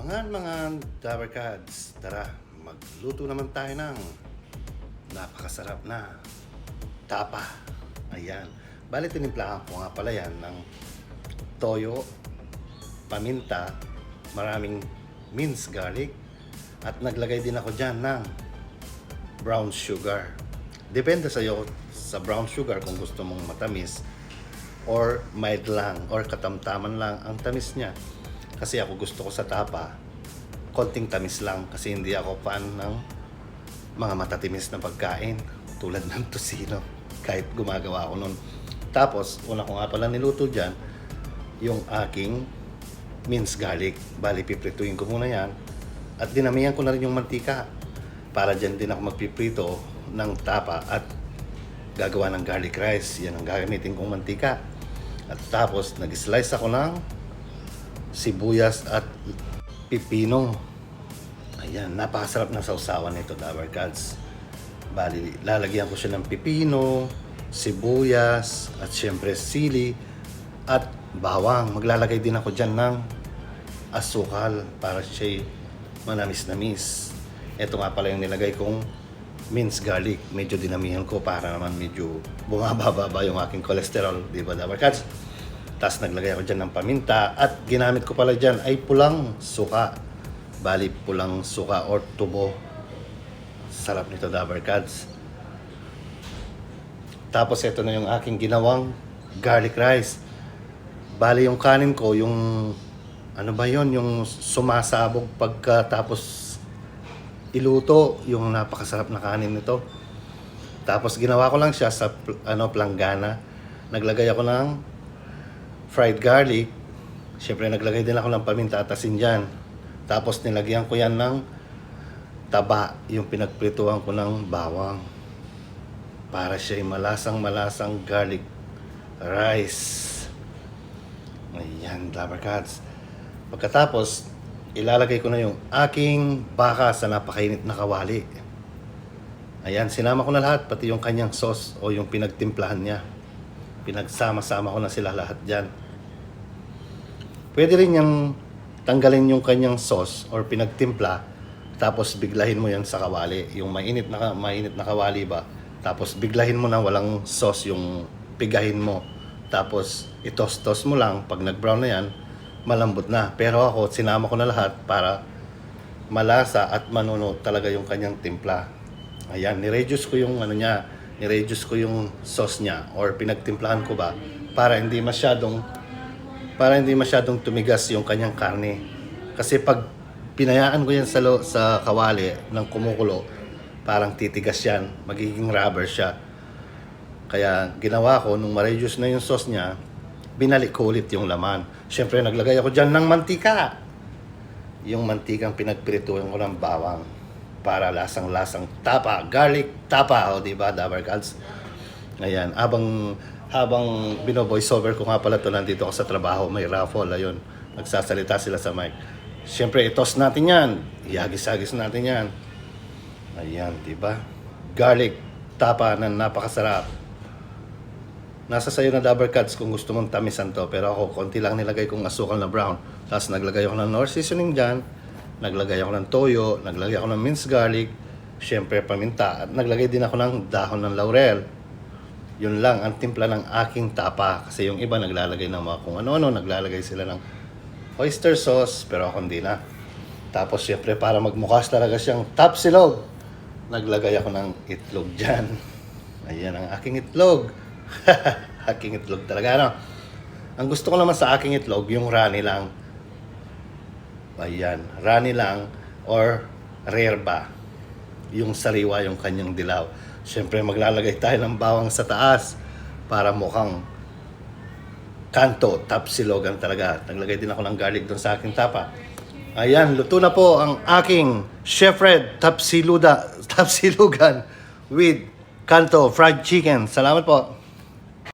Mga Dabarkads, tara, magluto naman tayo ng napakasarap na tapa. Ayan. Bali, tinimplahan ko nga pala yan ng toyo, paminta, maraming minced garlic, at naglagay din ako dyan ng brown sugar. Depende sa'yo sa brown sugar kung gusto mong matamis or mild lang or katamtaman lang ang tamis niya. Kasi ako gusto ko sa tapa, konting tamis lang kasi hindi ako fan ng mga matatimis na pagkain tulad ng tosino kahit gumagawa ako nun. Tapos, una ko nga pala niluto dyan yung aking minced garlic. Bali, piprituin ko muna yan at dinamihan ko na rin yung mantika para dyan din ako magpiprito ng tapa at gagawa ng garlic rice. Yan ang gagamitin kong mantika. At tapos, nag-slice ako ng sibuyas at pipino. Ayan, napakasarap na sausawan nito, Dabarkads. Bali, lalagyan ko siya ng pipino, sibuyas, at syempre sili, at bawang. Maglalagay din ako dyan ng asukal para siya manamis-namis. Ito nga pala yung nilagay kong minced garlic. Medyo dinamihan ko para naman medyo bumababa yung aking cholesterol. Di ba, Dabarkads? Tapos naglagay ako dyan ng paminta at ginamit ko pala dyan ay pulang suka. Bali, pulang suka or tubo. Sarap nito, Dabarkads. Tapos ito na yung aking ginawang garlic rice. Bali, yung kanin ko, yung ano ba yon, yung sumasabog pagkatapos iluto, yung napakasarap na kanin nito. Tapos ginawa ko lang siya sa planggana. Naglagay ako ng fried garlic. Siyempre naglagay din ako ng paminta at asin dyan. Tapos nilagyan ko yan ng taba, yung pinagprituhan ko ng bawang. Para siya malasang garlic rice. Ayan, Dabarkads. Pagkatapos, ilalagay ko na yung aking baka sa napakainit na kawali. Ayan, sinama ko na lahat, pati yung kanyang sauce o yung pinagtimplahan niya. Pinagsama-sama ko na sila lahat dyan. Pwede rin yung tanggalin yung kanyang sauce or pinagtimpla, tapos biglahin mo yan sa kawali. Yung mainit na kawali ba, tapos biglahin mo na walang sauce yung pigahin mo. Tapos itos-tos mo lang, pag nag-brown na yan, malambot na. Pero ako, sinama ko na lahat para malasa at manuno talaga yung kanyang timpla. Ayan, nireduce ko yung nireduce ko yung sauce niya or pinagtimplahan ko ba para hindi masyadong tumigas yung kanyang karne. Kasi pag pinayaan ko yan sa kawali ng kumukulo, parang titigas yan, magiging rubber siya. Kaya ginawa ko, nung ma-reduce na yung sauce niya, binalik ko ulit yung laman. Siyempre, naglagay ako dyan ng mantika. Yung mantikang pinagprituhan ko ng bawang para lasang-lasang tapa, garlic tapa, o diba, Dabarkads? Ayan, habang bino-voiceover ko nga pala ito, nandito ako sa trabaho, may raffle, ayun, nagsasalita sila sa mic. Siyempre, itos natin yan, ihagis-hagis natin yan. Ayan, diba? Garlic tapa na napakasarap. Nasa sayo na, Dabarkads, kung gusto mong tamisan to. Pero ako, konti lang nilagay kong asukal na brown. Tapos naglagay ako ng Knorr seasoning dyan. Naglagay ako ng toyo. Naglagay ako ng minced garlic. Siyempre, paminta. At naglagay din ako ng dahon ng laurel. Yun lang ang timpla ng aking tapa. Kasi yung iba naglalagay ng mga kung ano-ano. Naglalagay sila ng oyster sauce. Pero ako hindi na. Tapos, siyempre, para magmukhas talaga siyang tapsilog, naglagay ako ng itlog dyan. Ayan ang aking itlog. Aking itlog talaga, ano? Ang gusto ko naman sa aking itlog, yung runny lang. Ayan, runny lang or rare ba. Yung sariwa, yung kanyang dilaw. Siyempre, maglalagay tayo ng bawang sa taas para mukhang kanto, tapsilogan talaga. Naglagay din ako ng garlic doon sa aking tapa. Ayan, luto na po ang aking Chef Red tapsilugan with kanto fried chicken. Salamat po.